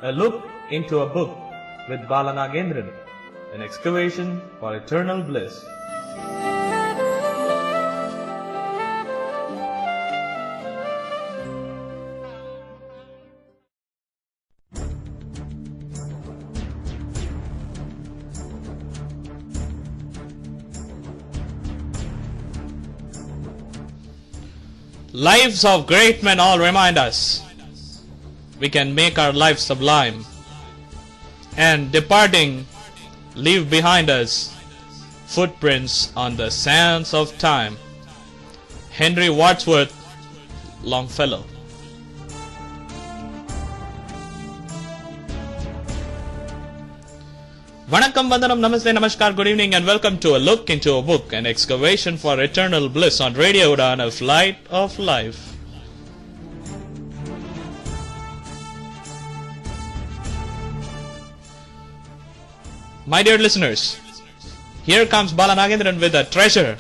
A look into a book with Bala Nagendran, an excavation for eternal bliss. Lives of great men all remind us we can make our lives sublime, and departing leave behind us footprints on the sands of time. Henry Wadsworth Longfellow. Vanakkam, Vandanam, Namaste, Namaskar, good evening and welcome to A Look into a Book, an excavation for eternal bliss on Radio Udaan, a flight of life. My dear listeners, here comes Bala Nagendran with a treasure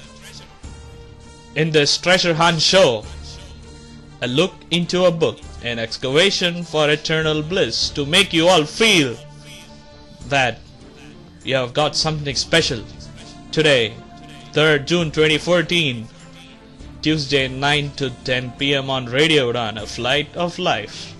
in this treasure hunt show. A look into a book, an excavation for eternal bliss, to make you all feel that you have got something special. Today, 3rd June 2014, Tuesday 9 to 10 p.m. on Radio Udaan, a flight of life.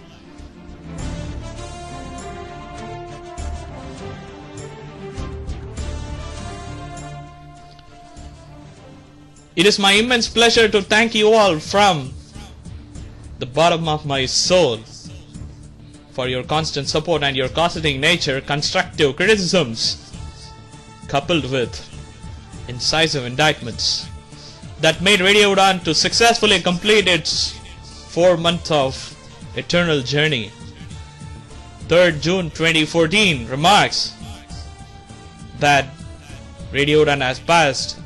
It is my immense pleasure to thank you all from the bottom of my soul for your constant support and your cosseting nature, constructive criticisms coupled with incisive indictments that made Radio Udaan to successfully complete its 4 months of eternal journey. 3rd June 2014 remarks that Radio Udaan has passed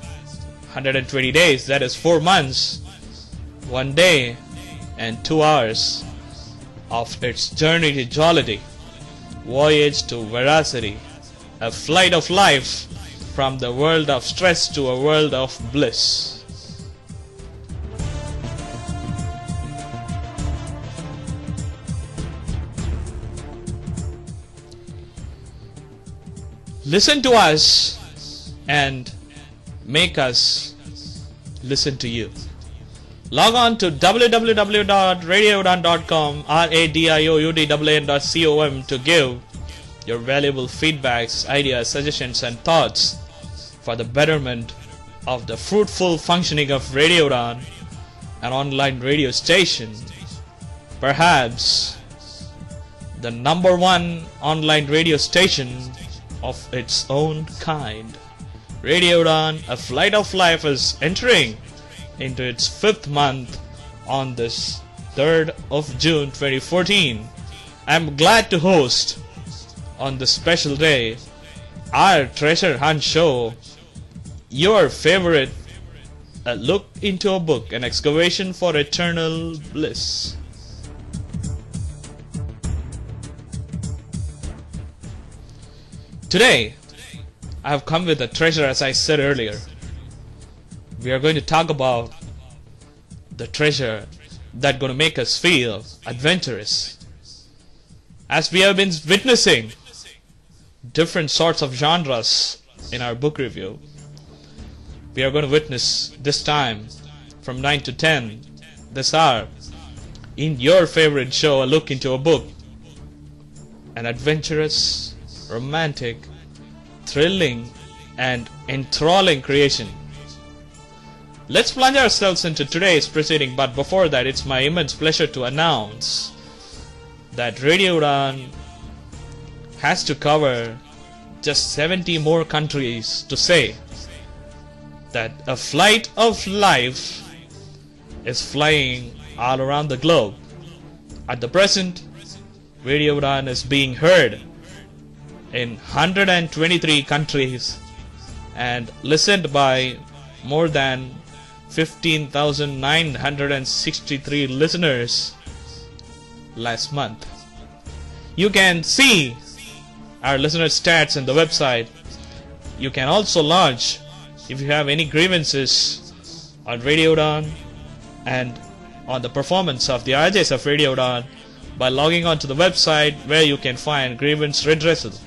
120 days, that is 4 months, 1 day and 2 hours of its journey to jollity, voyage to veracity, a flight of life from the world of stress to a world of bliss. Listen to us and make us listen to you. Log on to www.radioudaan.com, radioudaan.com, to give your valuable feedbacks, ideas, suggestions and thoughts for the betterment of the fruitful functioning of Radio Udaan, an online radio station, perhaps the #1 online radio station of its own kind. Radio Udaan, a flight of life, is entering into its 5th month on this 3rd of June 2014. I am glad to host on this special day our treasure hunt show, your favorite A Look into a Book, an excavation for eternal bliss. Today I have come with a treasure, as I said earlier. We are going to talk about the treasure that's going to make us feel adventurous. As we have been witnessing different sorts of genres in our book review, we are going to witness this time from 9 to 10 this hour in your favorite show, A Look into a Book, an adventurous, romantic, thrilling and enthralling creation. Let's plunge ourselves into today's proceeding, but before that, it's my immense pleasure to announce that Radio Udaan has to cover just 70 more countries to say that a flight of life is flying all around the globe. At the present, Radio Udaan is being heard in 123 countries and listened by more than 15,963 listeners last month. You can see our listener stats in the website. You can also launch if you have any grievances on Radio Udaan and on the performance of the RJs of Radio Udaan. by logging on to the website where you can find grievance redressal.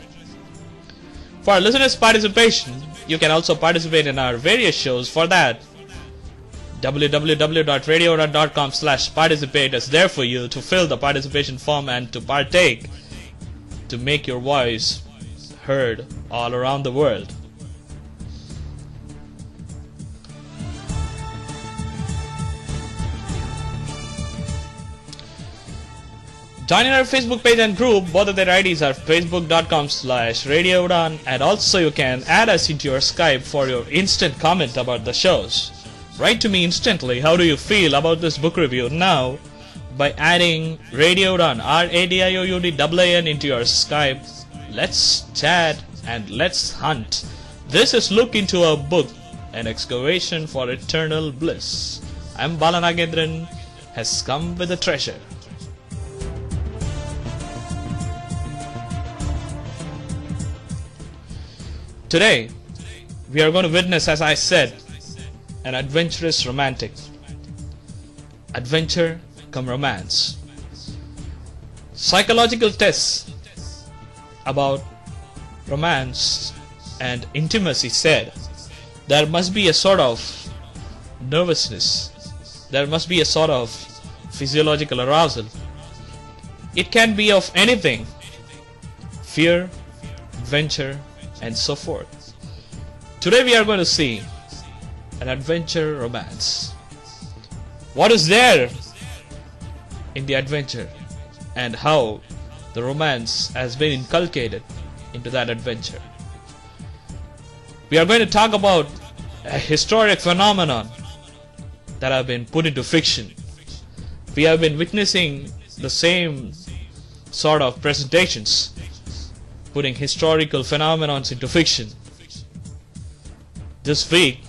For our listeners' participation, you can also participate in our various shows. For that, www.radioudaan.com/participate is there for you to fill the participation form and to partake, to make your voice heard all around the world. Join in our Facebook page and group. Both of their IDs are facebook.com/Radio Udaan, and also you can add us into your Skype for your instant comment about the shows. Write to me instantly, how do you feel about this book review now, by adding Radio Udaan, RADIOUDAAN, into your Skype. Let's chat and let's hunt. This is Look Into a Book, an excavation for eternal bliss. I'm Balanagendran, has come with a treasure. Today, we are going to witness, as I said, an adventurous romantic. Adventure come romance. Psychological tests about romance and intimacy said there must be a sort of nervousness. There must be a sort of physiological arousal. It can be of anything: fear, adventure, and so forth. Today we are going to see an adventure romance. What is there in the adventure, and how the romance has been inculcated into that adventure. We are going to talk about a historic phenomenon that have been put into fiction. We have been witnessing the same sort of presentations, putting historical phenomena into fiction. This week,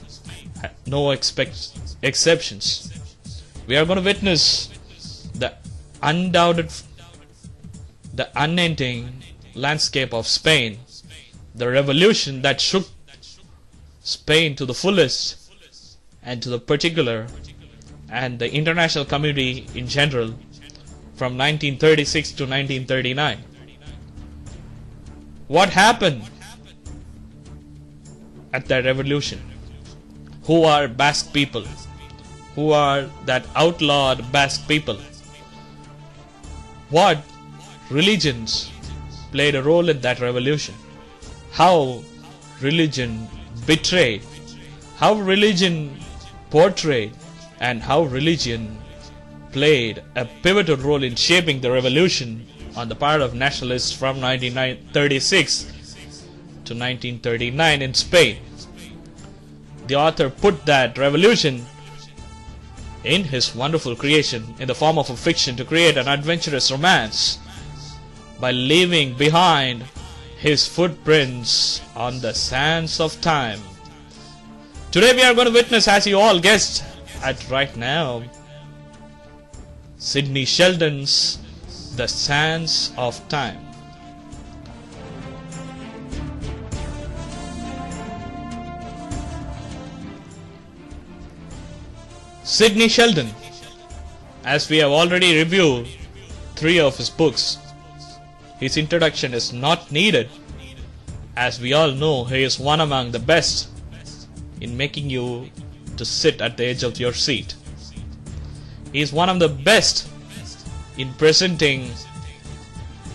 no exceptions. We are going to witness the unending landscape of Spain, the revolution that shook Spain to the fullest and to the particular, and the international community in general, from 1936 to 1939. What happened at that revolution? Who are Basque people? Who are that outlawed Basque people? What religions played a role in that revolution? How religion betrayed, how religion portrayed, and how religion played a pivotal role in shaping the revolution on the part of nationalists from 1936 to 1939 in Spain. The author put that revolution in his wonderful creation in the form of a fiction to create an adventurous romance by leaving behind his footprints on the sands of time. Today we are going to witness, as you all guessed at right now, Sidney Sheldon's The Sands of Time. Sidney Sheldon, as we have already reviewed 3 of his books, his introduction is not needed. As we all know, he is one among the best in making you to sit at the edge of your seat. He is one of the best in presenting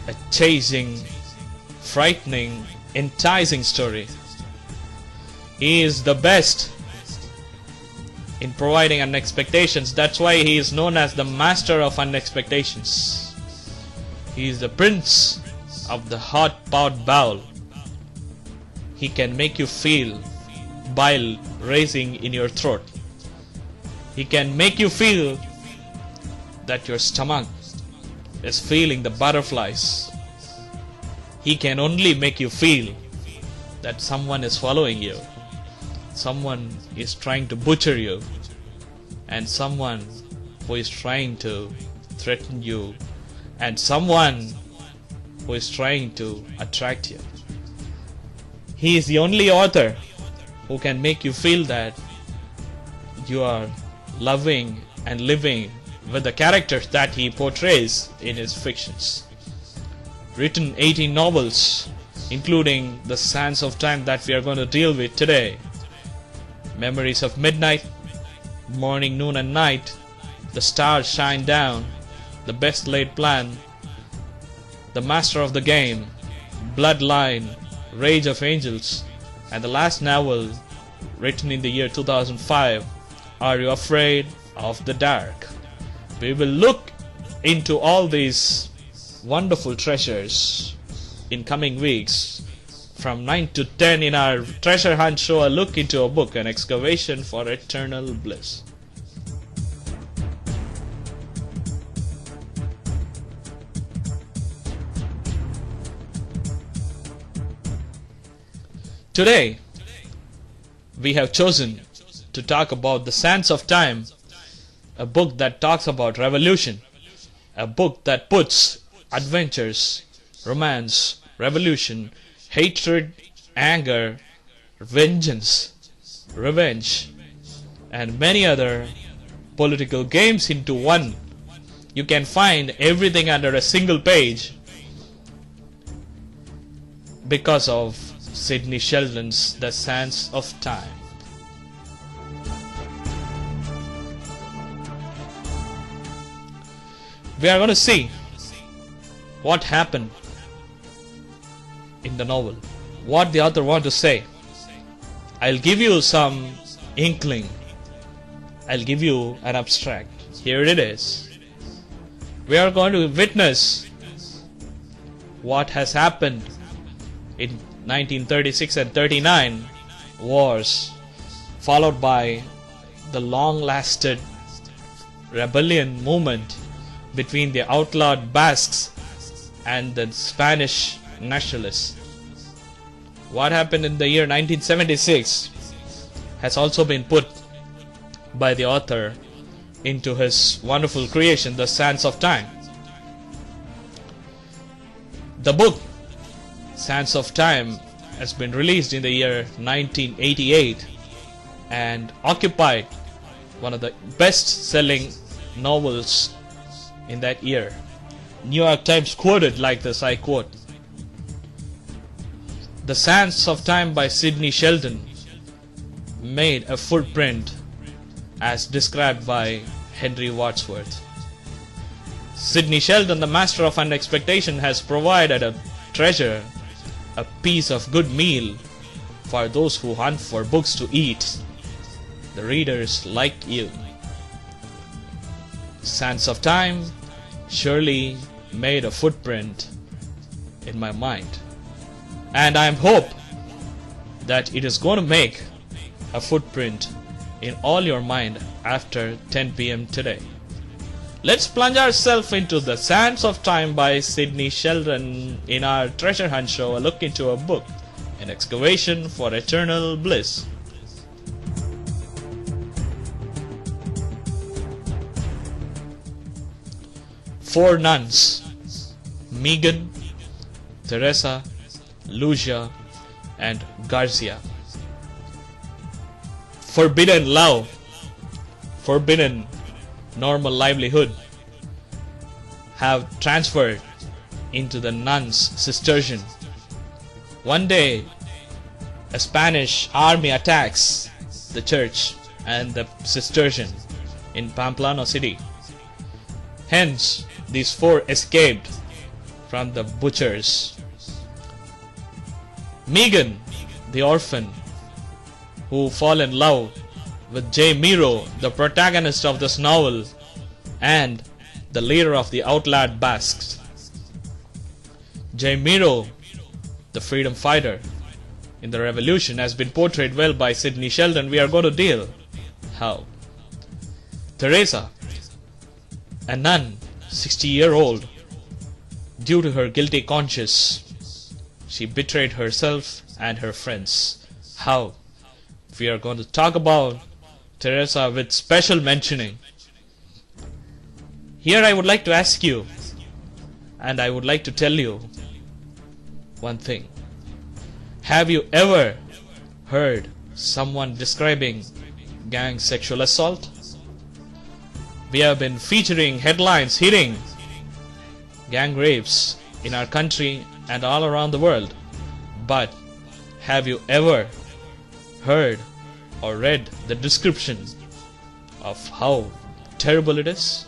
a chasing, frightening, enticing story. He is the best in providing unexpectations. That's why he is known as the master of unexpectations. He is the prince of the hot pot bowl. He can make you feel bile raising in your throat. He can make you feel that your stomach is feeling the butterflies. He can only make you feel that someone is following you, someone is trying to butcher you, and someone who is trying to threaten you, and someone who is trying to attract you. He is the only author who can make you feel that you are loving and living with the characters that he portrays in his fictions. Written 18 novels, including The Sands of Time that we are going to deal with today, Memories of Midnight, Morning, Noon and Night, The Stars Shine Down, The Best Laid Plan, The Master of the Game, Bloodline, Rage of Angels, and the last novel, written in the year 2005, Are You Afraid of the Dark? We will look into all these wonderful treasures in coming weeks. From 9 to 10 in our treasure hunt show, a look into a book, an excavation for eternal bliss. Today, we have chosen to talk about The Sands of Time, a book that talks about revolution, a book that puts adventures, romance, revolution, hatred, anger, vengeance, revenge, and many other political games into one. You can find everything under a single page because of Sidney Sheldon's The Sands of Time. We are going to see what happened in the novel, what the author wants to say. I'll give you some inkling. I'll give you an abstract. Here it is. We are going to witness what has happened in 1936 and 39 wars, followed by the long-lasted rebellion movement between the outlawed Basques and the Spanish nationalists. What happened in the year 1976 has also been put by the author into his wonderful creation, The Sands of Time. The book Sands of Time has been released in the year 1988 and occupied one of the best-selling novels in that year. New York Times quoted like this, I quote, "The Sands of Time by Sidney Sheldon made a footprint as described by Henry Wadsworth. Sidney Sheldon, the master of unexpectation, has provided a treasure, a piece of good meal for those who hunt for books to eat, the readers like you. Sands of Time surely made a footprint in my mind, and I hope that it is going to make a footprint in all your mind after 10 p.m. today. Let's plunge ourselves into The Sands of Time by Sidney Sheldon in our treasure hunt show, a look into a book, an excavation for eternal bliss. Four nuns, Megan, Teresa, Lucia, and Garcia. Forbidden love, forbidden normal livelihood have transferred into the nuns' Cistercian. One day, a Spanish army attacks the church and the Cistercian in Pamplona city. Hence, these four escaped from the butchers. Megan, the orphan, who fall in love with J. Miro, the protagonist of this novel, and the leader of the outlawed Basques. J. Miro, the freedom fighter in the revolution, has been portrayed well by Sidney Sheldon. We are going to deal how. Teresa, a nun, 60-year-old, due to her guilty conscience, she betrayed herself and her friends. How? We are going to talk about Teresa with special mentioning. Here I would like to ask you, and I would like to tell you one thing. Have you ever heard someone describing gang sexual assault? we have been featuring headlines hitting gang rapes in our country and all around the world. But have you ever heard or read the description of how terrible it is?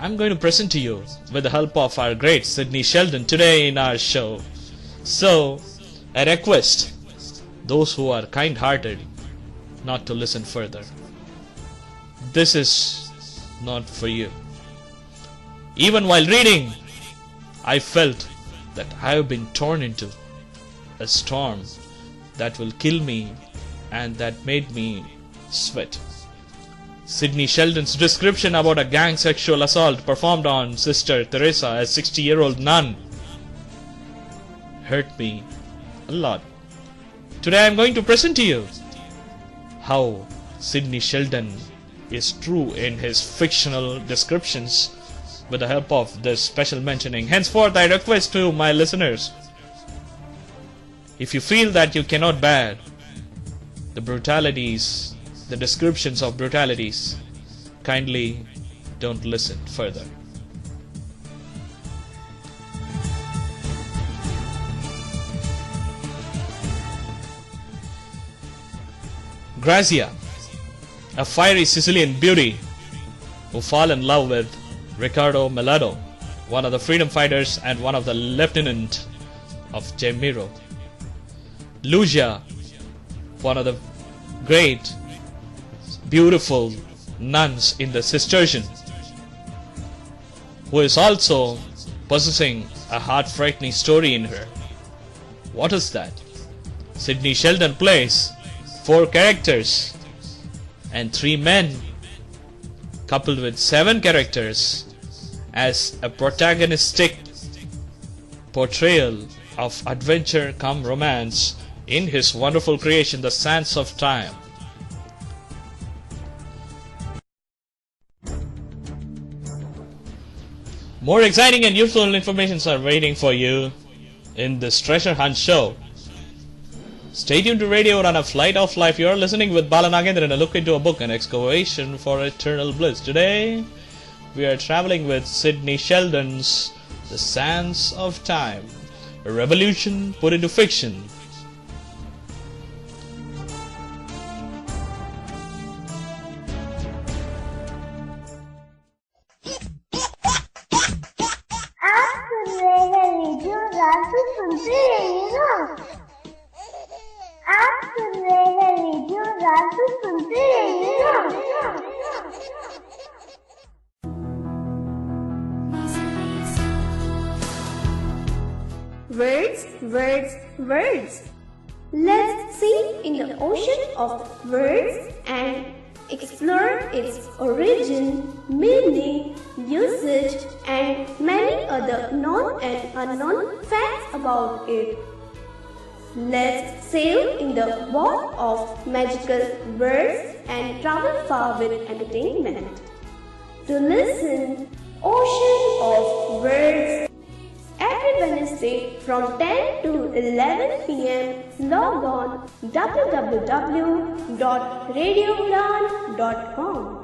I'm going to present to you with the help of our great Sydney Sheldon today in our show. So, I request those who are kind-hearted not to listen further. This is not for you. Even while reading, I felt that I have been torn into a storm that will kill me, and that made me sweat. Sydney Sheldon's description about a gang sexual assault performed on Sister Teresa, a 60-year-old nun, hurt me a lot. Today I am going to present to you how Sydney Sheldon is true in his fictional descriptions with the help of this special mentioning. Henceforth I request to my listeners, if you feel that you cannot bear the brutalities, the descriptions of brutalities, kindly don't listen further. Grazia, a fiery Sicilian beauty who fall in love with Riccardo Melado, one of the freedom fighters and one of the lieutenant of Gemiro. Lucia, one of the great, beautiful nuns in the Cistercian, who is also possessing a heart-frightening story in her. What is that? Sydney Sheldon plays 4 characters and 3 men, coupled with 7 characters, as a protagonistic portrayal of adventure cum romance in his wonderful creation, The Sands of Time. More exciting and useful information are waiting for you in this treasure hunt show. Stay tuned to Radio Udaan, a flight of life. You are listening with Bala Nagendran, a look into a book, an excavation for eternal bliss. Today, we are traveling with Sydney Sheldon's The Sands of Time, a revolution put into fiction. Words, words, words. Let's see in the ocean of words and explore its origin, meaning, usage, and many other known and unknown facts about it. Let's sail in the world of magical words and travel far with entertainment. To listen, Ocean of Words. Every Wednesday from 10 to 11 p.m. log on www.radioudaan.com.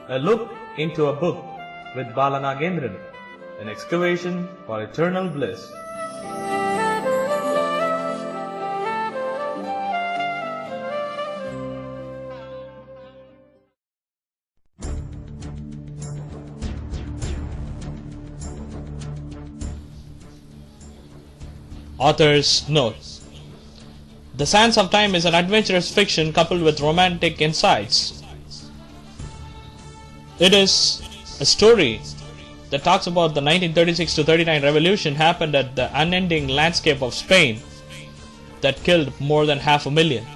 A look into a book with Bala Nagendran, an excavation for eternal bliss. Author's note. The Sands of Time is an adventurous fiction coupled with romantic insights. It is a story that talks about the 1936 to 39 revolution happened at the unending landscape of Spain that killed more than 500,000.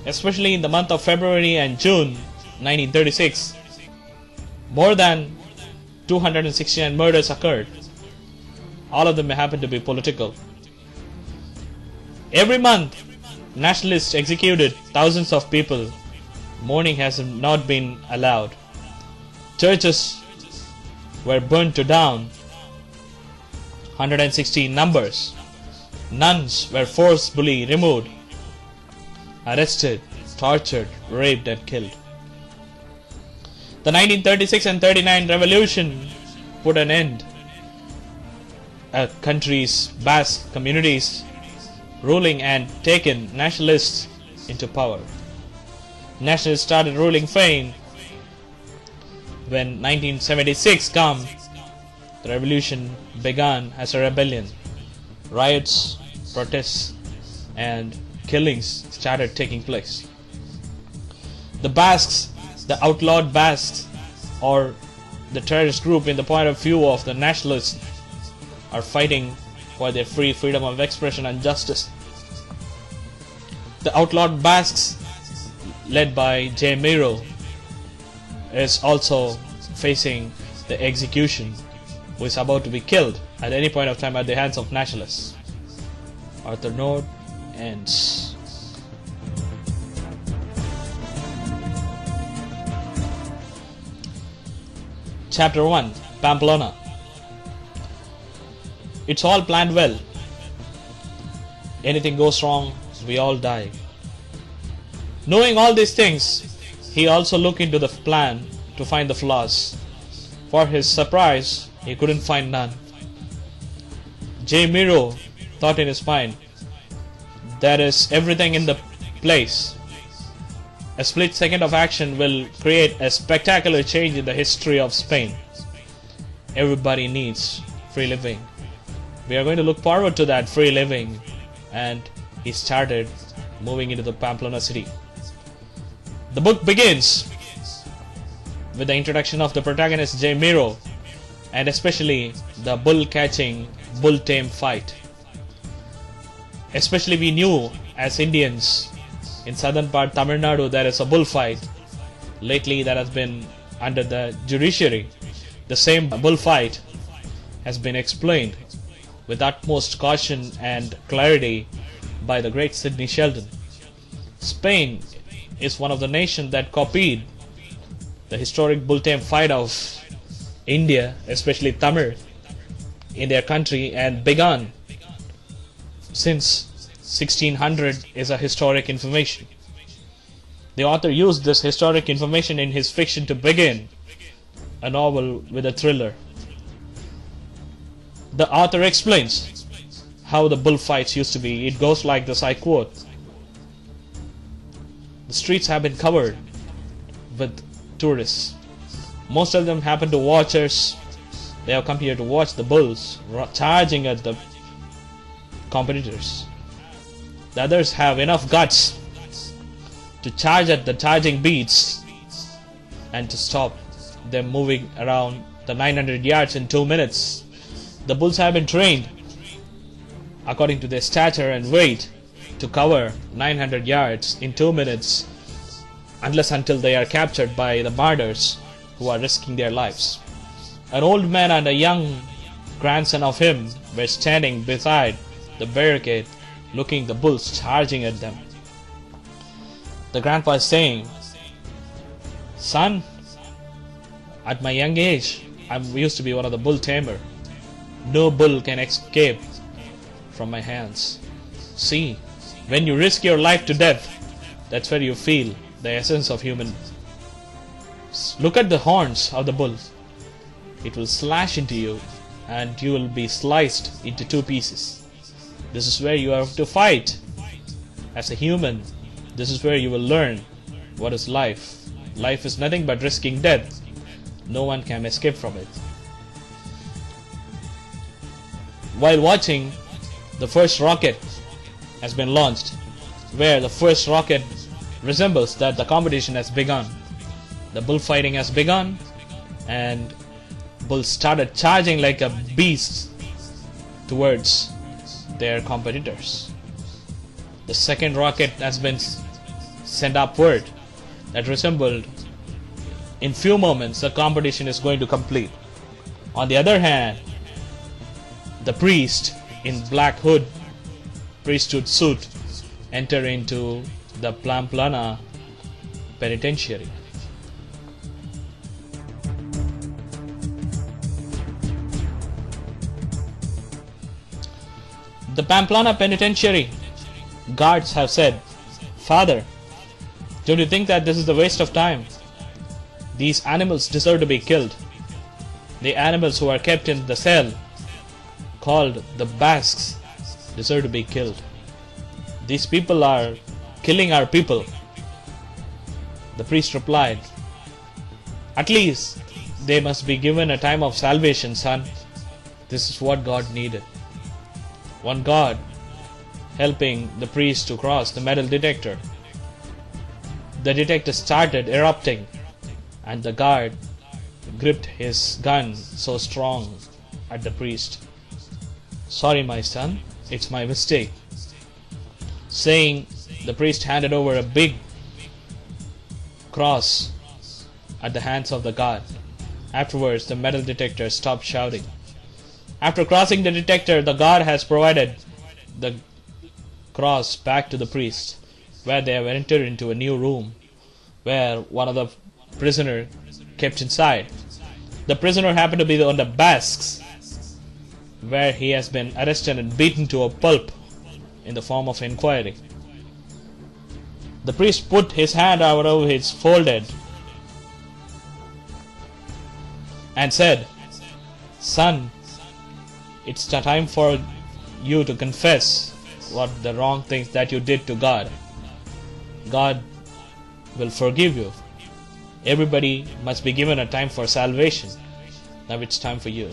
Especially in the month of February and June 1936, more than 269 murders occurred. All of them happened to be political. Every month, nationalists executed thousands of people. Mourning has not been allowed. Churches were burnt to down, 160 numbers. Nuns were forcibly removed, arrested, tortured, raped and killed. The 1936 and 39 revolution put an end. A country's Basque communities ruling and taken nationalists into power. Nationalists started ruling Spain. When 1976 came, the revolution began as a rebellion. Riots, protests and killings started taking place. The Basques, the outlawed Basques, or the terrorist group in the point of view of the nationalists, are fighting for their freedom of expression and justice. The outlawed Basques, led by J. Miro, is also facing the execution, who is about to be killed at any point of time at the hands of nationalists. Arthur Nord ends. Chapter 1, Pamplona. It's all planned well. Anything goes wrong, we all die. Knowing all these things, he also looked into the plan to find the flaws. For his surprise, he couldn't find none. J. Miro thought in his mind, there is everything in the place. A split second of action will create a spectacular change in the history of Spain. Everybody needs free living. We are going to look forward to that free living. And he started moving into the Pamplona city. The book begins with the introduction of the protagonist J. Miro, and especially the bull-catching, bull-tame fight. Especially we knew as Indians in southern part Tamil Nadu there is a bullfight. Lately that has been under the judiciary. The same bullfight has been explained with utmost caution and clarity by the great Sidney Sheldon. Spain is one of the nations that copied the historic bull-tame fight of India, especially Tamil, in their country, and began since 1600 is a historic information. The author used this historic information in his fiction to begin a novel with a thriller. The author explains how the bullfights used to be. It goes like this, I quote, "The streets have been covered with tourists. Most of them happen to watchers. They have come here to watch the bulls charging at the competitors. The others have enough guts to charge at the charging beasts and to stop them moving around the 900 yards in 2 minutes. The bulls have been trained according to their stature and weight to cover 900 yards in 2 minutes until they are captured by the marauders who are risking their lives. An old man and a young grandson of him were standing beside the barricade looking the bulls charging at them. The grandpa is saying, 'Son, at my young age, I used to be one of the bull tamer. No bull can escape from my hands. See, when you risk your life to death, that's where you feel the essence of human. Look at the horns of the bull. It will slash into you and you will be sliced into 2 pieces. This is where you have to fight. As a human, this is where you will learn what is life. Life is nothing but risking death. No one can escape from it.' While watching, the first rocket has been launched, where the first rocket resembles that the competition has begun. The bullfighting has begun and bulls started charging like a beast towards their competitors. The second rocket has been sent upward that resembled, in few moments the competition is going to complete. On the other hand, the priest in black hood, priesthood suit, enter into the Pamplona penitentiary. The Pamplona penitentiary guards have said, "Father, don't you think that this is a waste of time? These animals deserve to be killed. The animals who are kept in the cell, called the Basques, deserve to be killed. These people are killing our people." The priest replied, "At least they must be given a time of salvation, son. This is what God needed." One guard helping the priest to cross the metal detector. The detector started erupting, and the guard gripped his gun so strong at the priest. "Sorry, my son, it's my mistake." Saying, the priest handed over a big cross at the hands of the guard. Afterwards, the metal detector stopped shouting. After crossing the detector, the guard has provided the cross back to the priest, where they have entered into a new room, where one of the prisoner kept inside. The prisoner happened to be on the Basques, where he has been arrested and beaten to a pulp in the form of inquiry. The priest put his hand over his forehead and said, "Son, it's the time for you to confess what the wrong things that you did to God. God will forgive you. Everybody must be given a time for salvation. Now it's time for you."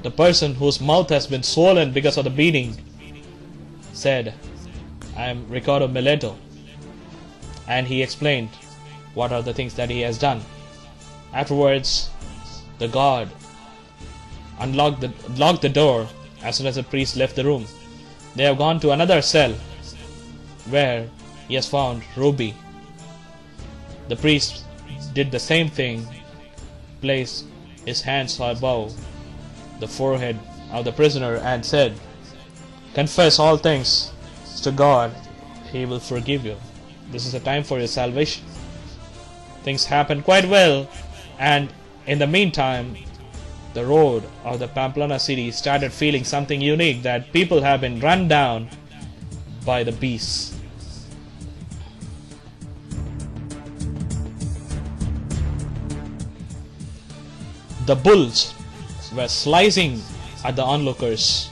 The person whose mouth has been swollen because of the beating said, "I am Ricardo Mileto," and he explained what are the things that he has done. Afterwards, the guard locked the door as soon as the priest left the room. They have gone to another cell where he has found Ruby. The priest did the same thing, placed his hands above the forehead of the prisoner and said, "Confess all things to God, He will forgive you. This is a time for your salvation." Things happened quite well, and in the meantime, the road of the Pamplona city started feeling something unique, that people have been run down by the beasts. The bulls were slicing at the onlookers,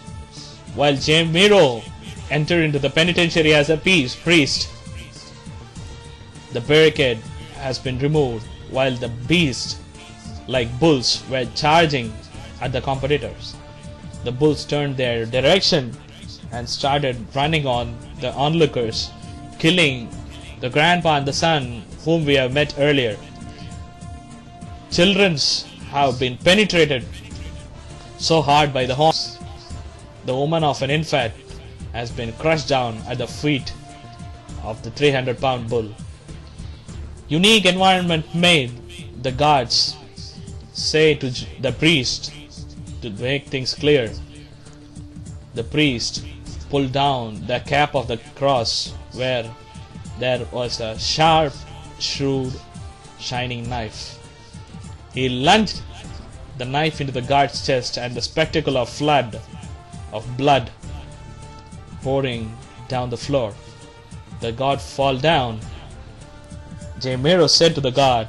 while Jamiro entered into the penitentiary as a priest. The barricade has been removed, while the beasts, like bulls, were charging at the competitors. The bulls turned their direction and started running on the onlookers, killing the grandpa and the son whom we have met earlier. Children have been penetrated so hard by the horns. The woman of an infant has been crushed down at the feet of the 300-pound bull. Unique environment made the guards say to the priest to make things clear. The priest pulled down the cap of the cross, where there was a sharp, shrewd, shining knife. He lunged the knife into the guard's chest, and the spectacle of flood of blood pouring down the floor. The guard fell down. Jamiro said to the guard,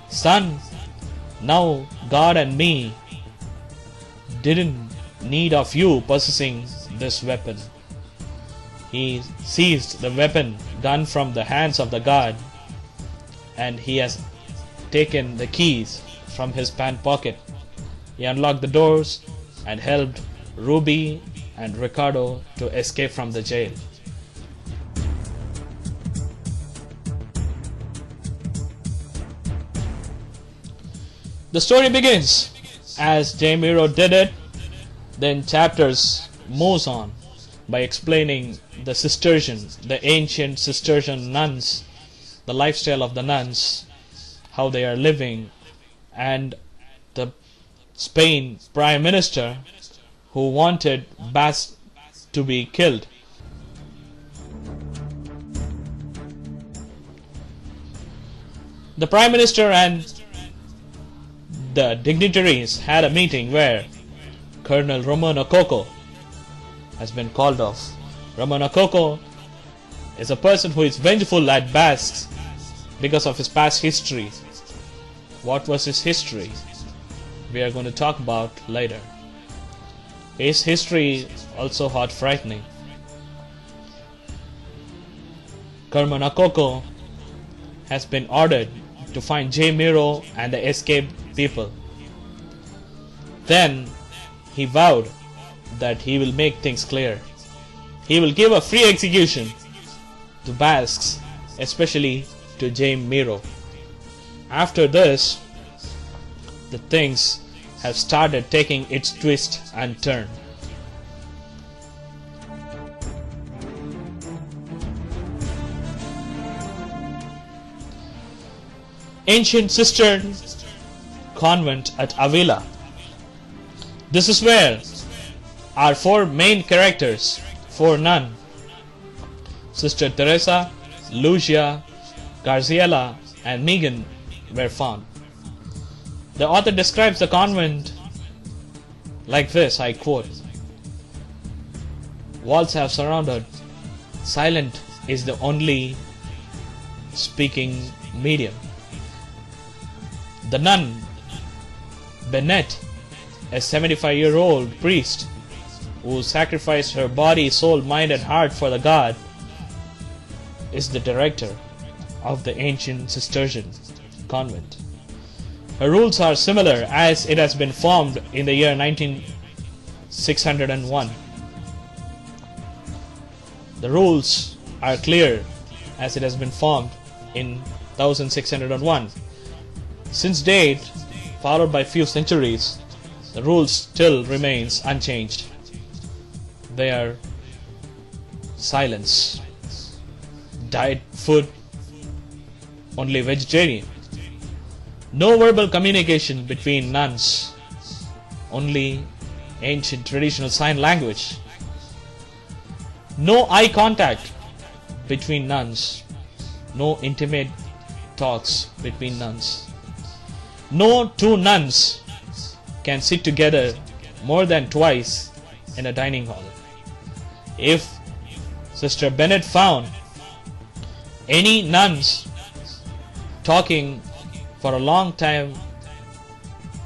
"Son, now God and me didn't need of you possessing this weapon." He seized the gun from the hands of the guard, and he has taken the keys from his pant pocket. He unlocked the doors and helped Ruby and Ricardo to escape from the jail. The story begins as Jamiro did it. Then chapters moves on by explaining the Cistercian, the ancient Cistercian nuns, the lifestyle of the nuns, how they are living, and the Spain Prime Minister who wanted Basques to be killed. The Prime Minister and the dignitaries had a meeting where Colonel Romano Coco has been called off. Ramon Akoko is a person who is vengeful at Basques because of his past history. What was his history? We are going to talk about later. His history also hot frightening. Ramon Akoko has been ordered to find J. Miro and the escaped people. Then he vowed that he will make things clear. He will give a free execution to Basques, especially to J. Miro. After this, the things have started taking its twist and turn. Ancient Cistern Convent at Avila. This is where our four main characters, four nuns, Sister Teresa, Lucia, Garciela, and Megan, were found. The author describes the convent like this, I quote, "Walls have surrounded, silent is the only speaking medium. The nun, Bennett, a 75-year-old priest who sacrificed her body, soul, mind and heart for the God, is the director of the ancient Cistercian convent. Her rules are similar as it has been formed in the year 1601. The rules are clear as it has been formed in 1601. Since date, followed by few centuries, the rules still remains unchanged. They are silence, diet food, only vegetarian, no verbal communication between nuns, only ancient traditional sign language, no eye contact between nuns, no intimate talks between nuns. No two nuns can sit together more than twice in a dining hall. If Sister Bennett found any nuns talking for a long time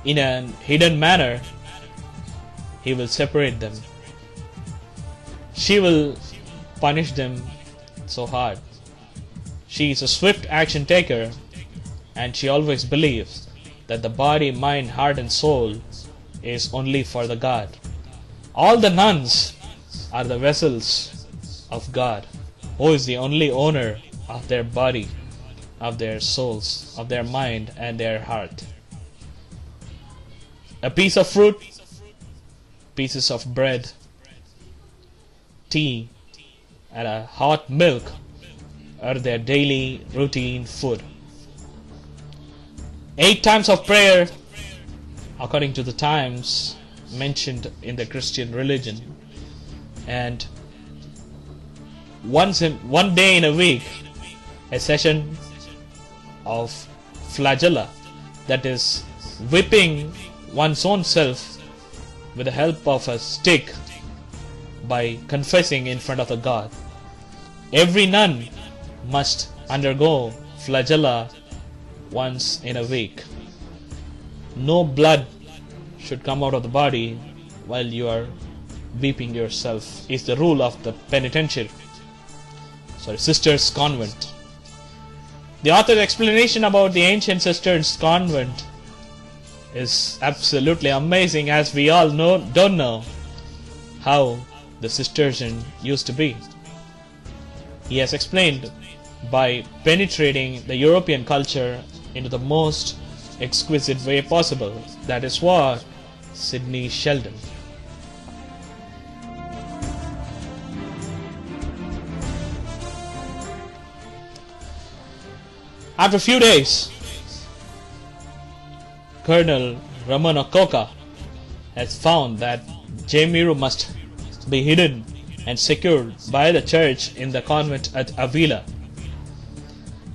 in a hidden manner, he will separate them. She will punish them so hard. She is a swift action taker, and she always believes that the body, mind, heart and soul is only for the God. All the nuns are the vessels of God, who is the only owner of their body, of their souls, of their mind and their heart. A piece of fruit, pieces of bread, tea and a hot milk are their daily routine food. 8 times of prayer, according to the times mentioned in the Christian religion, and one day in a week, a session of flagella, that is whipping one's own self with the help of a stick by confessing in front of the God. Every nun must undergo flagella once in a week. No blood should come out of the body while you are weeping yourself, is the rule of the Sisters Convent. The author's explanation about the ancient Sisters Convent is absolutely amazing, as we all don't know how the Cistercian used to be. He has explained by penetrating the European culture into the most exquisite way possible. That is what Sidney Sheldon. After a few days, Colonel Ramon Okoka has found that J. Miro must be hidden and secured by the church in the convent at Avila.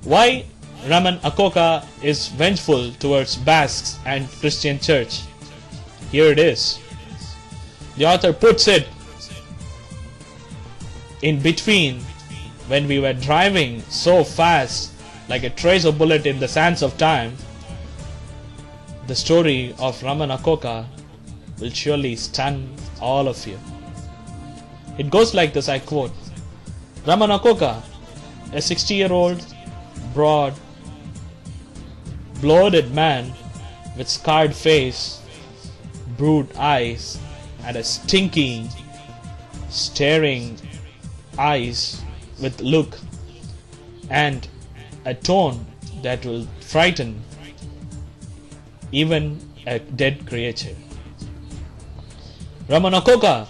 Why Ramon Okoka is vengeful towards Basques and Christian church? Here it is. The author puts it in between, when we were driving so fast like a trace of bullet in the sands of time, the story of Ramanakoka will surely stun all of you. It goes like this, I quote, Ramanakoka, a 60-year-old, broad, bloated man with scarred face, brood eyes, and a stinky, staring eyes with look and a tone that will frighten even a dead creature. Ramanakoka,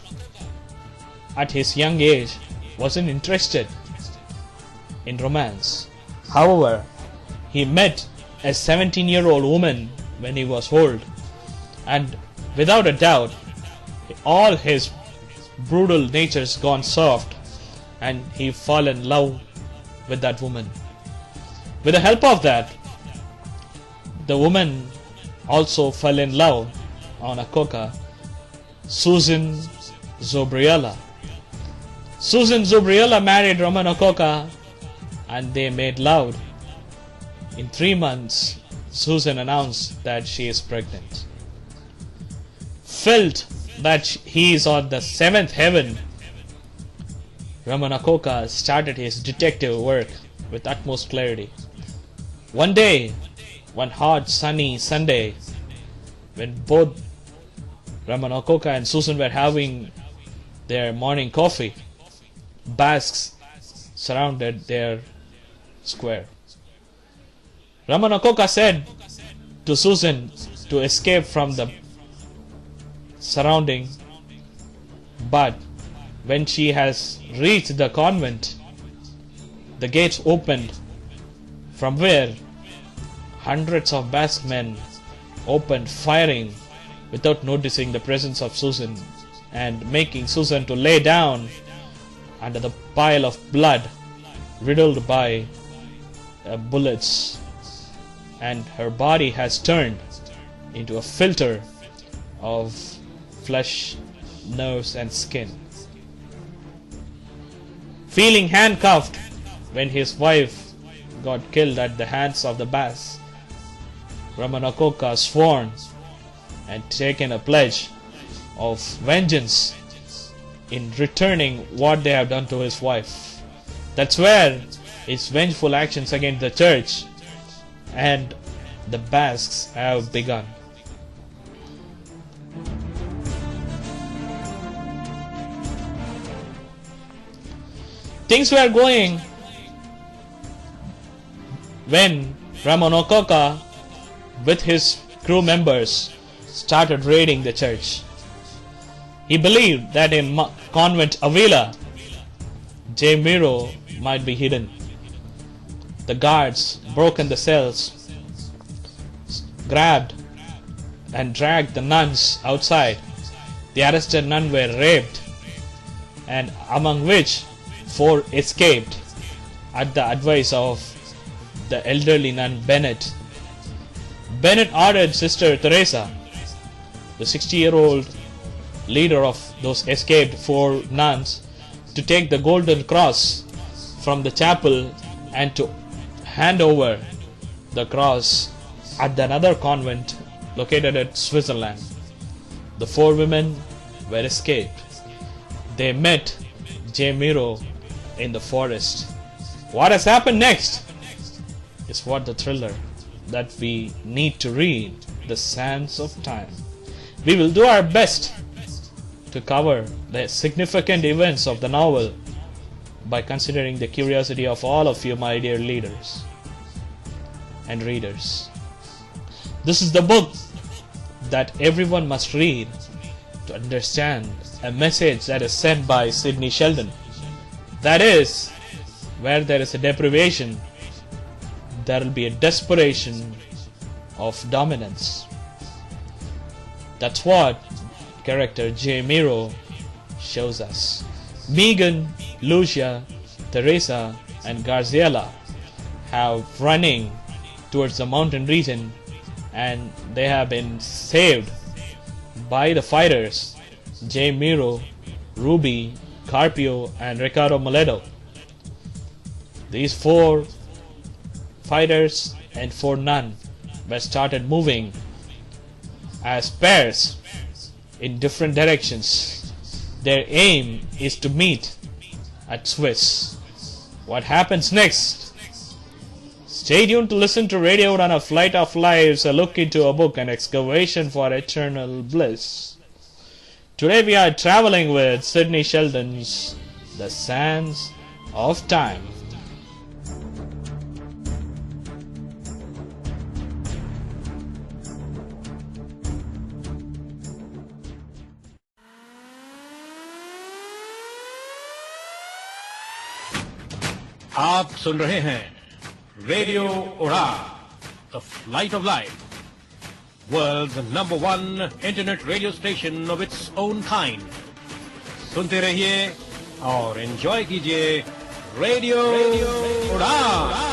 at his young age, wasn't interested in romance. However, he met a 17-year-old woman when he was old, and without a doubt, all his brutal nature's gone soft, and he fell in love with that woman. With the help of that, the woman also fell in love on Akoka, Susan Zobriella. Susan Zobriella married Roman Akoka, and they made love. In 3 months, Susan announced that she is pregnant. Felt that he is on the 7th heaven, Ramanakoka started his detective work with utmost clarity. One day, one hot sunny Sunday, when both Ramanakoka and Susan were having their morning coffee, Basques surrounded their square. Ramanakoka said to Susan to escape from the surrounding, but when she has reached the convent, the gates opened, from where hundreds of Basque men opened firing without noticing the presence of Susan, and making Susan to lay down under the pile of blood riddled by bullets, and her body has turned into a filter of flesh, nerves and skin. Feeling handcuffed when his wife got killed at the hands of the Basques, Ramanakoka sworn and taken a pledge of vengeance in returning what they have done to his wife. That's where his vengeful actions against the church and the Basques have begun. Things were going when Ramanakoka with his crew members started raiding the church. He believed that in convent Avila, J. Miro might be hidden. The guards broke in the cells, grabbed and dragged the nuns outside. The arrested nuns were raped, and among which 4 escaped at the advice of the elderly nun Bennett. Bennett ordered Sister Teresa, the 60-year-old leader of those escaped 4 nuns, to take the golden cross from the chapel and to hand over the cross at another convent located at Switzerland. The 4 women were escaped. They met J. Miro in the forest. What has happened next is what the thriller that we need to read, The Sands of Time. We will do our best to cover the significant events of the novel by considering the curiosity of all of you, my dear readers and readers. This is the book that everyone must read to understand a message that is sent by Sidney Sheldon. That is, where there is a deprivation, there will be a desperation of dominance. That's what character J. Miro shows us. Megan, Lucia, Teresa and Garciela have running towards the mountain region, and they have been saved by the fighters J. Miro, Ruby Carpio, and Ricardo Moledo. These 4 fighters and 4 nuns were started moving as pairs in different directions. Their aim is to meet at Swiss. What happens next? Stay tuned to listen to Radio Udaan, a flight of lives, a look into a book, an excavation for eternal bliss. Today we are traveling with Sidney Sheldon's The Sands of Time. आप सुन रहे हैं radio Udaan, the flight of life, world's number 1 internet radio station of its own kind. सुनते रहिए और enjoy कीजिए radio उड़ान.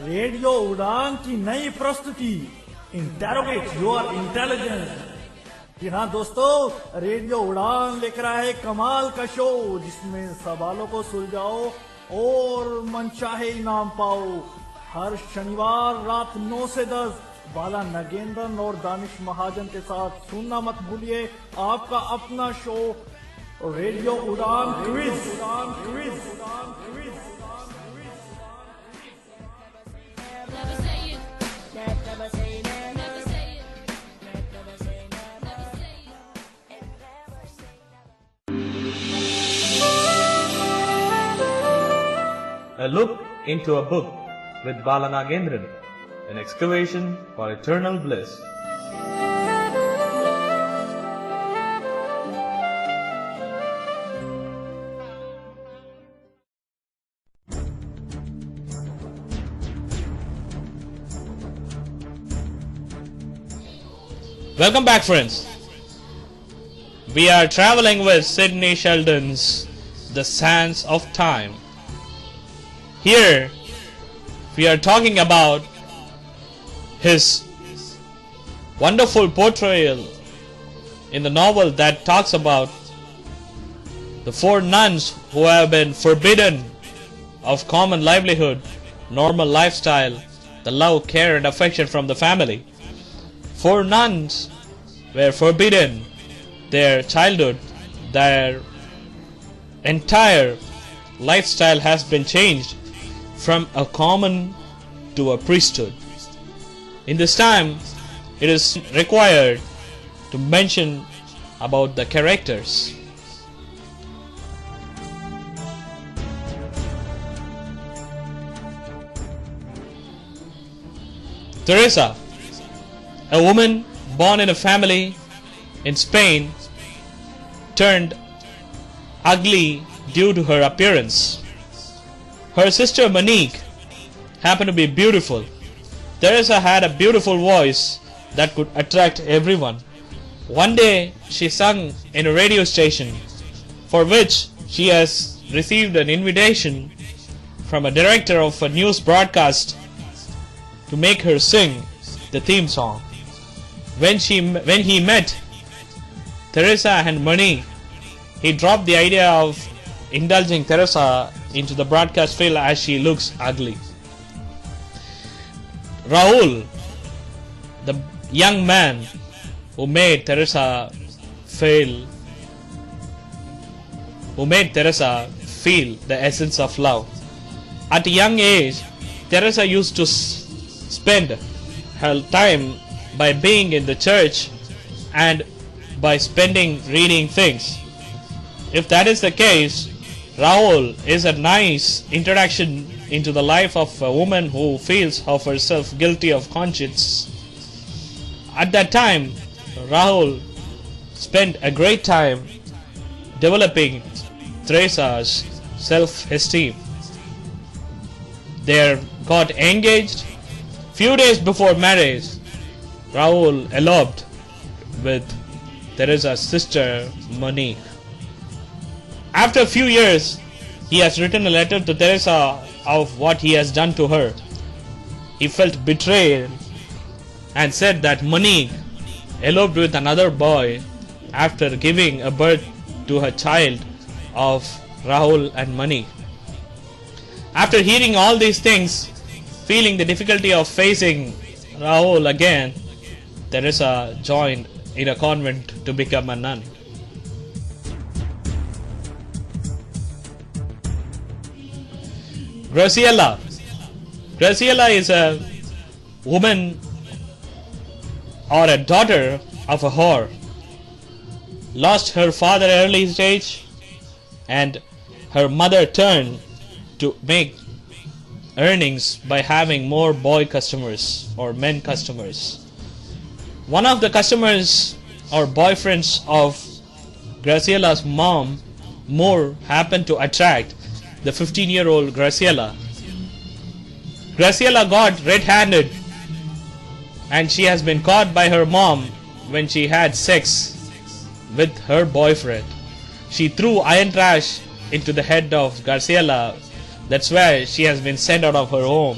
Radio उड़ान की नई प्रस्तुति इंटेरोगेट योर इंटेलिजेंस. जी हाँ दोस्तों, रेडियो उड़ान लेकर आए कमाल का शो जिसमें सवालों को सुलझाओ और मनचाहे इनाम पाओ. हर शनिवार रात 9 से 10 बाला नागेंद्रन और दानिश महाजन के साथ सुनना मत भूलिए आपका अपना शो रेडियो उड़ान quiz. A look into a book with Bala Nagendran, an excavation for eternal bliss. Welcome back, friends. We are traveling with Sidney Sheldon's The Sands of Time. Here we are talking about his wonderful portrayal in the novel that talks about the 4 nuns who have been forbidden of common livelihood, normal lifestyle, the love, care and affection from the family. 4 nuns were forbidden their childhood. Their entire lifestyle has been changed from a common to a priesthood. In this time, it is required to mention about the characters. Teresa, a woman born in a family in Spain, turned ugly due to her appearance. Her sister Monique happened to be beautiful. Teresa had a beautiful voice that could attract everyone. One day she sung in a radio station for which she has received an invitation from a director of a news broadcast to make her sing the theme song. When he met Teresa and Monique, he dropped the idea of indulging Teresa into the broadcast field as she looks ugly. Raul, the young man who made Teresa feel the essence of love. At a young age, Teresa used to spend her time by being in the church and by spending reading things. If that is the case, Raul is a nice introduction into the life of a woman who feels of herself guilty of conscience. At that time, Raul spent a great time developing Teresa's self-esteem. They got engaged. Few days before marriage, Raul eloped with Teresa's sister Monique. After a few years, he has written a letter to Teresa of what he has done to her. He felt betrayed and said that Monique eloped with another boy after giving a birth to her child of Rahul and Monique. After hearing all these things, feeling the difficulty of facing Rahul again, Teresa joined in a convent to become a nun. Graciela. Graciela is a woman or a daughter of a whore. Lost her father at early stage, and her mother turned to make earnings by having more boy customers or men customers. One of the customers or boyfriends of Graciela's mom, Moore, happened to attract the 15-year-old Graciela. Graciela got red-handed, and she has been caught by her mom when she had sex with her boyfriend. She threw iron trash into the head of Graciela. That's where she has been sent out of her home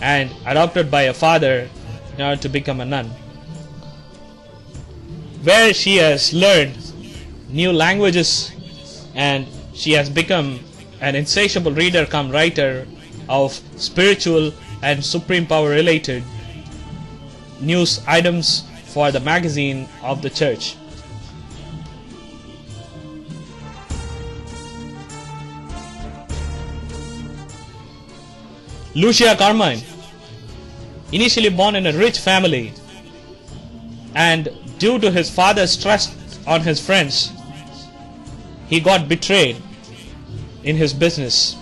and adopted by a father in order to become a nun, where she has learned new languages, and she has become an insatiable reader cum writer of spiritual and supreme power related news items for the magazine of the church. Lucia Carmine, initially born in a rich family, and due to his father's trust on his friends, he got betrayed in his business,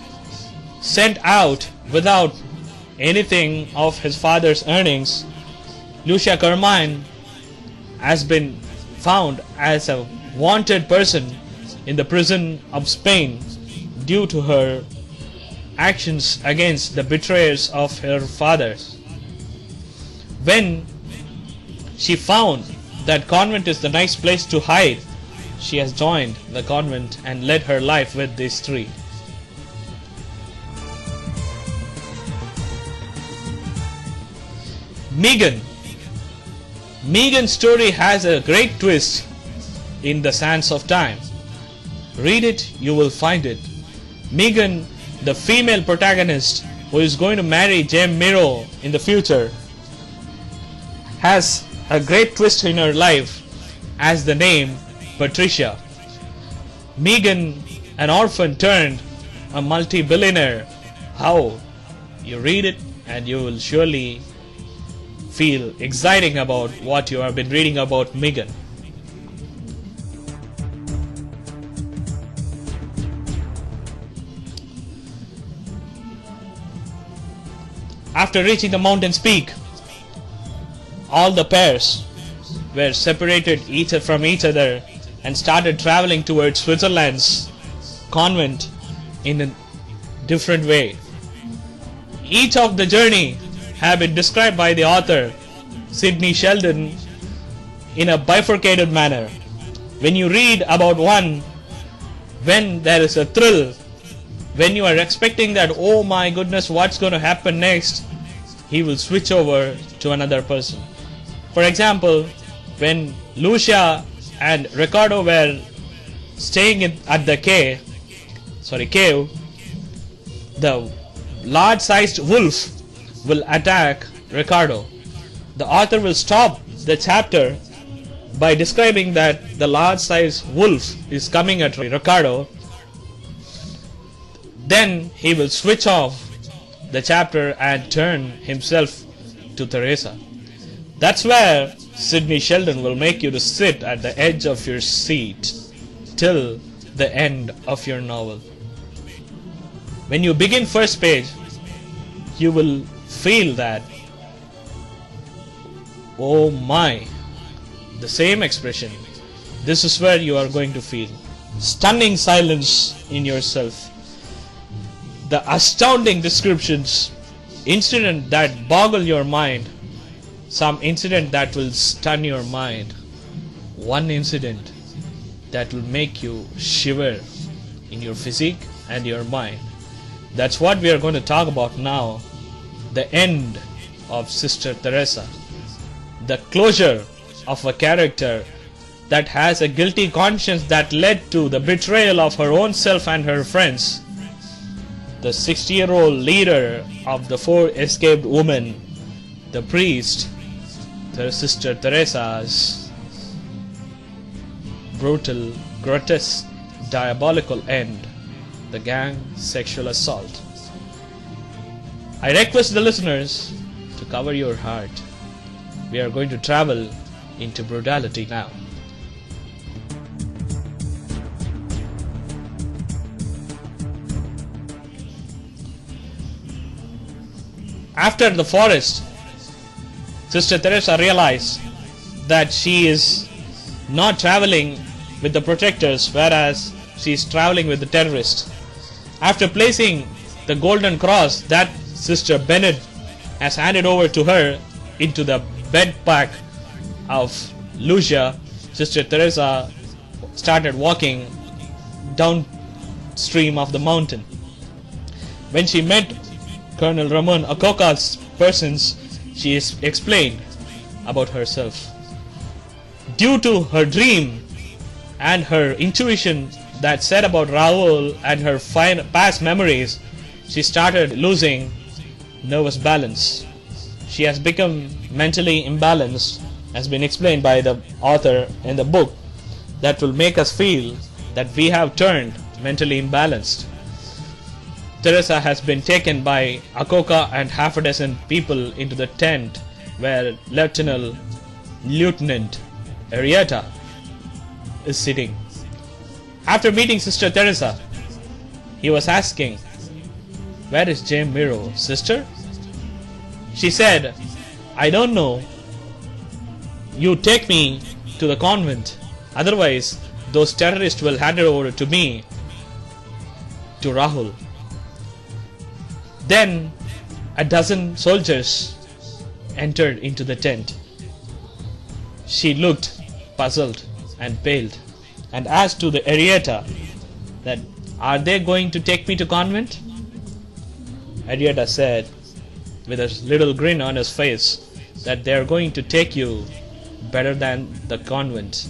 sent out without anything of his father's earnings. Lucia Carmine has been found as a wanted person in the prison of Spain due to her actions against the betrayers of her fathers. When she found that convent is the nice place to hide, she has joined the convent and led her life with these three. Megan. Megan's story has a great twist in the sands of time. Read it, you will find it. Megan, the female protagonist who is going to marry James Miro in the future, has a great twist in her life as the name Patricia. Megan, an orphan turned a multi-billionaire. How? You read it and you will surely feel exciting about what you have been reading about Megan. After reaching the mountain's peak, all the pairs were separated from each other and started traveling towards Switzerland's convent in a different way. Each of the journey have been described by the author Sidney Sheldon in a bifurcated manner. When you read about one, when there is a thrill, when you are expecting that, oh my goodness, what's going to happen next, he will switch over to another person. For example, when Lucia and Ricardo were staying at the cave, the large-sized wolf will attack Ricardo. The author will stop the chapter by describing that the large-sized wolf is coming at Ricardo. Then he will switch off the chapter and turn himself to Teresa. That's where Sidney Sheldon will make you to sit at the edge of your seat till the end of your novel. When you begin first page, you will feel that, oh my, the same expression. This is where you are going to feel stunning silence in yourself. The astounding descriptions, incident that boggle your mind, some incident that will stun your mind, one incident that will make you shiver in your physique and your mind. That's what we are going to talk about now. The end of Sister Teresa. The closure of a character that has a guilty conscience that led to the betrayal of her own self and her friends. The 60-year-old leader of the 4 escaped women, the priest, the Sister Teresa's brutal, grotesque, diabolical end, the gang sexual assault. I request the listeners to cover your heart. We are going to travel into brutality now. After the forest, Sister Teresa realized that she is not traveling with the protectors, whereas she is traveling with the terrorists. After placing the golden cross that Sister Bennet has handed over to her into the bed pack of Lucia, Sister Teresa started walking downstream of the mountain. When she met Colonel Ramon Acoca's persons, she explained about herself. Due to her dream and her intuition that said about Raoul and her past memories, she started losing nervous balance. She has become mentally imbalanced, has been explained by the author in the book, that will make us feel that we have turned mentally imbalanced. Teresa has been taken by Acoca and half a dozen people into the tent where Lieutenant Arietta is sitting. After meeting Sister Teresa, he was asking, "Where is James Miro, sister?" She said, "I don't know. You take me to the convent. Otherwise, those terrorists will hand it over to me, to Rahul." Then a dozen soldiers entered into the tent. She looked puzzled and paled and asked to the Arietta that, "Are they going to take me to convent?" Arietta said with a little grin on his face that they are going to take you better than the convent.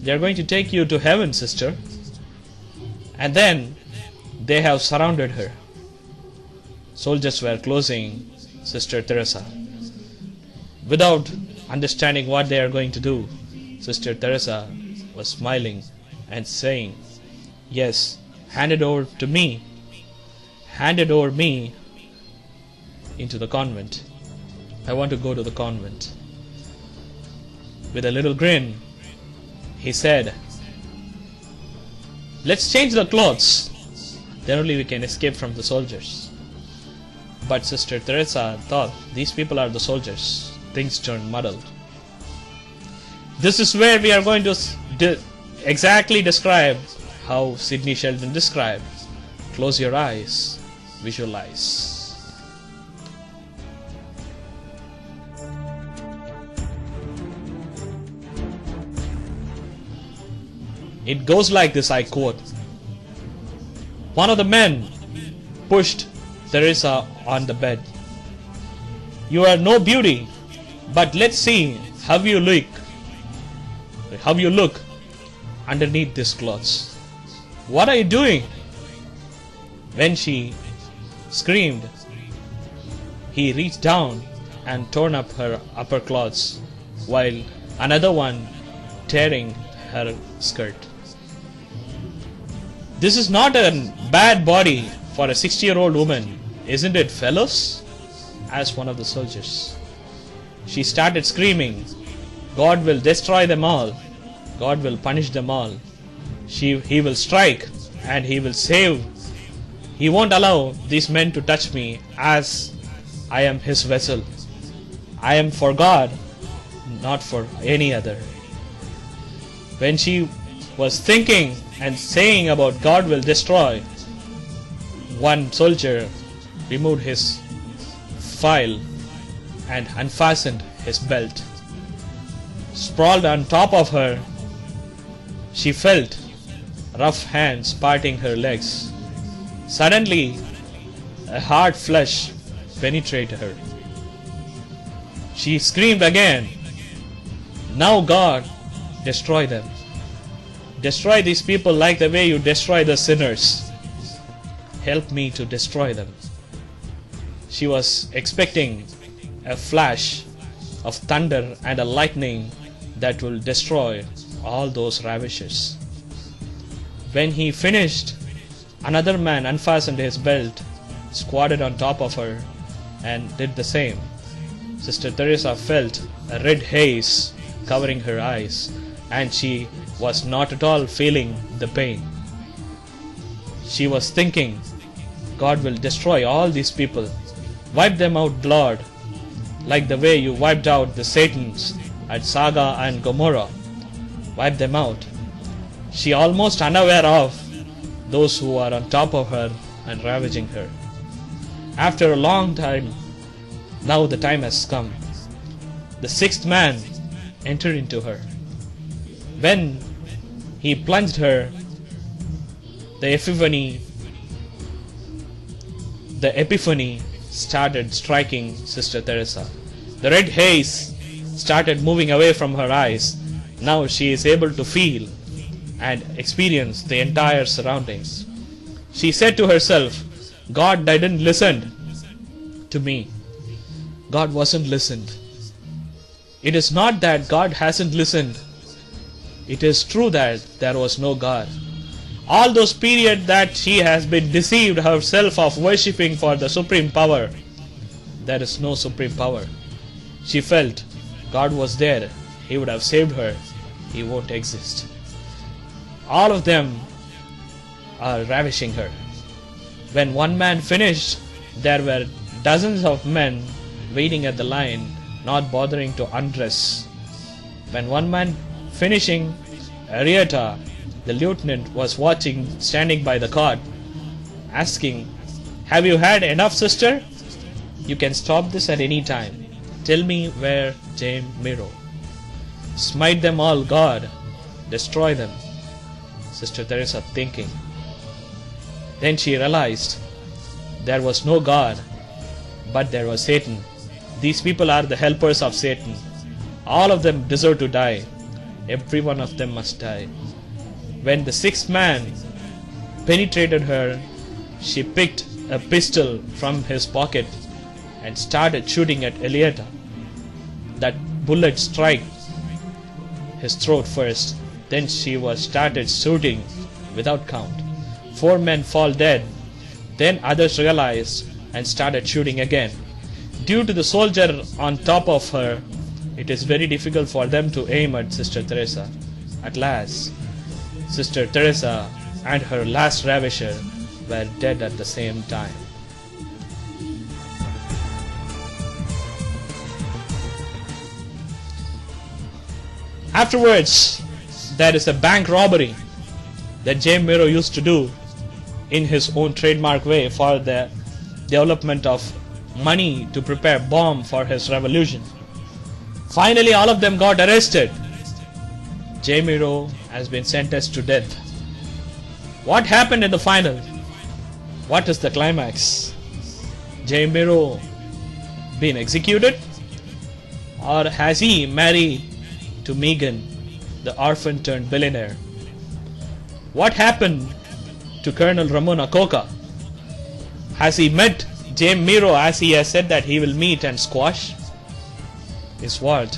They are going to take you to heaven, sister. And then they have surrounded her. Soldiers were closing Sister Teresa. Without understanding what they are going to do, Sister Teresa was smiling and saying, "Yes, hand it over to me. Hand it over me into the convent. I want to go to the convent." With a little grin, he said, "Let's change the clothes. Then only we can escape from the soldiers." But Sister Teresa thought, these people are the soldiers. Things turned muddled. This is where we are going to exactly describe how Sidney Sheldon described. Close your eyes, visualize. It goes like this, I quote. One of the men pushed Teresa on the bed. "You are no beauty, but let's see how you look underneath these clothes. What are you doing?" When she screamed, he reached down and torn up her upper clothes, while another one tearing her skirt. "This is not a bad body for a 60-year-old woman, isn't it, fellows?" asked one of the soldiers. She started screaming, "God will destroy them all. God will punish them all. He will strike and he will save. He won't allow these men to touch me, as I am his vessel. I am for God, not for any other." When she was thinking and saying about God will destroy, one soldier removed his file and unfastened his belt. Sprawled on top of her, she felt rough hands parting her legs. Suddenly, a hard flesh penetrated her. She screamed again, "Now God, destroy them. Destroy these people like the way you destroy the sinners. Help me to destroy them." She was expecting a flash of thunder and a lightning that will destroy all those ravishers. When he finished, another man unfastened his belt, squatted on top of her, and did the same. Sister Teresa felt a red haze covering her eyes, and she was not at all feeling the pain. She was thinking, God will destroy all these people. Wipe them out, Lord, like the way you wiped out the Satans at Saga and Gomorrah. Wipe them out. She almost unaware of those who are on top of her and ravaging her. After a long time, now the time has come. The sixth man entered into her. When he plunged her, the epiphany started striking Sister Teresa. The red haze started moving away from her eyes. Now she is able to feel and experience the entire surroundings. She said to herself, God didn't listen to me. God wasn't listened. It is not that God hasn't listened. It is true that there was no God. All those periods that she has been deceived herself of worshipping for the supreme power, there is no supreme power. She felt God was there. He would have saved her. He won't exist. All of them are ravishing her. When one man finished, there were dozens of men waiting at the line, not bothering to undress. When one man finishing, Arietta, the lieutenant, was watching, standing by the cot, asking, "Have you had enough, sister? You can stop this at any time. Tell me where James Miro. Smite them all, God. Destroy them." Sister Teresa thinking. Then she realized there was no God, but there was Satan. These people are the helpers of Satan. All of them deserve to die. Every one of them must die. When the sixth man penetrated her, she picked a pistol from his pocket and started shooting at Elietta. That bullet struck his throat first. Then she started shooting without count. 4 men fall dead. Then others realized and started shooting again. Due to the soldier on top of her, it is very difficult for them to aim at Sister Teresa. At last, Sister Teresa and her last ravisher were dead at the same time. Afterwards, there is a bank robbery that James Miro used to do in his own trademark way for the development of money to prepare bomb for his revolution. Finally, all of them got arrested. James Miro has been sentenced to death. What happened in the final? What is the climax? James Miro been executed? Or has he married to Megan, the orphan turned billionaire? What happened to Colonel Ramona Coca? Has he met James Miro as he has said that he will meet and squash? Is what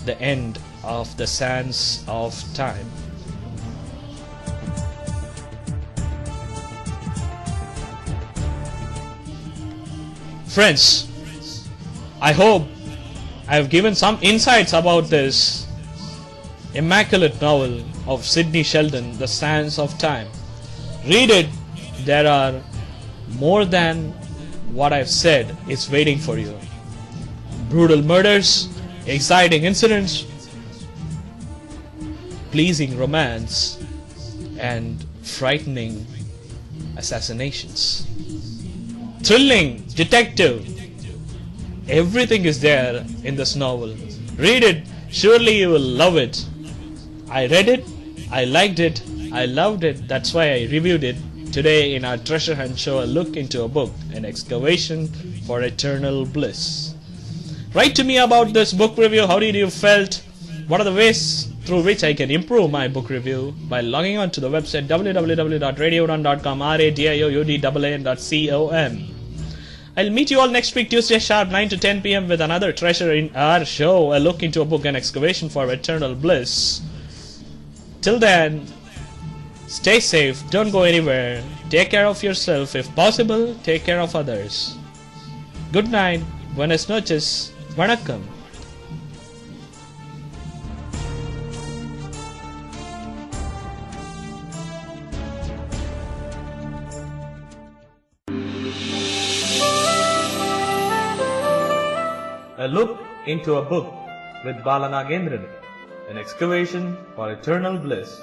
the end of the sands of time. Friends, I hope I have given some insights about this immaculate novel of Sidney Sheldon, The Sands of Time. Read it. There are more than what I've said is waiting for you. Brutal murders, exciting incidents, pleasing romance, and frightening assassinations. Thrilling detective. Everything is there in this novel. Read it. Surely you will love it. I read it I liked it, I loved it, that's why I reviewed it. Today in our Treasure Hunt show, a look into a book, an excavation for eternal bliss. Write to me about this book review. How did you felt? What are the ways through which I can improve my book review? By logging on to the website www.radioudaan.com, radioudaan.com. I'll meet you all next week, Tuesday sharp 9 to 10 p.m. with another treasure in our show, a look into a book, an excavation for eternal bliss. Till then, stay safe, don't go anywhere, take care of yourself, if possible, take care of others. Good night, buenas noches, vanakkam. A look into a book with Balanagendran, an excavation for eternal bliss.